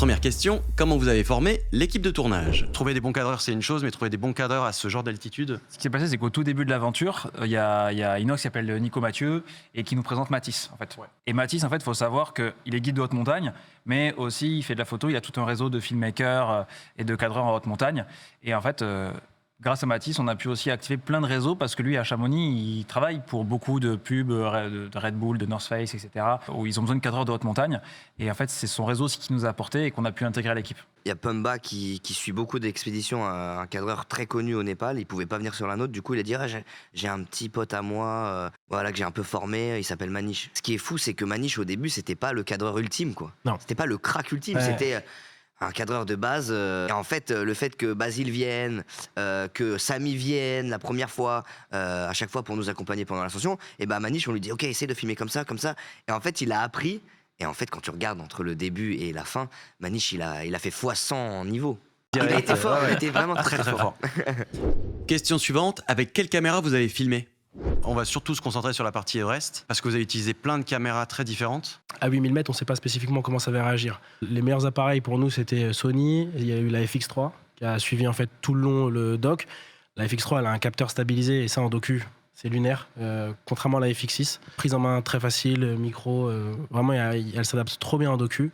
Première question, comment vous avez formé l'équipe de tournage? Trouver des bons cadreurs, c'est une chose, mais trouver des bons cadreurs à ce genre d'altitude? Ce qui s'est passé, c'est qu'au tout début de l'aventure, il y a Inox qui s'appelle Nico Mathieu et qui nous présente Mathis, en fait. Ouais. Et Mathis, en fait, il faut savoir qu'il est guide de haute montagne, mais aussi il fait de la photo. Il a tout un réseau de filmmakers et de cadreurs en haute montagne. Et en fait, grâce à Mathis, on a pu aussi activer plein de réseaux parce que lui, à Chamonix, il travaille pour beaucoup de pubs de Red Bull, de North Face, etc., où ils ont besoin de cadreurs de haute montagne. Et en fait, c'est son réseau aussi qui nous a apporté et qu'on a pu intégrer à l'équipe. Il y a Pumba qui suit beaucoup d'expéditions, un cadreur très connu au Népal. Il pouvait pas venir sur la nôtre. Du coup, il a dit j'ai un petit pote à moi voilà, que j'ai un peu formé. Il s'appelle Manish. Ce qui est fou, c'est que Manish, au début, c'était pas le cadreur ultime, quoi. Non. C'était pas le crack ultime. Ouais. C'était un cadreur de base. Et en fait, le fait que Basile vienne, que Samy vienne la première fois, à chaque fois pour nous accompagner pendant l'ascension, et ben Manish, on lui dit ok, essaie de filmer comme ça, comme ça. Et en fait, il a appris. Et en fait, quand tu regardes entre le début et la fin, Manish, il a fait x100 en niveau. Il a été fort, il a été vraiment très très fort. Question suivante, avec quelle caméra vous avez filmé? On va surtout se concentrer sur la partie Everest, parce que vous avez utilisé plein de caméras très différentes. À 8000 mètres, on ne sait pas spécifiquement comment ça va réagir. Les meilleurs appareils pour nous, c'était Sony. Il y a eu la FX3 qui a suivi en fait tout le long le dock. La FX3, elle a un capteur stabilisé et ça en docu, c'est lunaire. Contrairement à la FX6, prise en main très facile, micro, vraiment, elle s'adapte trop bien en docu.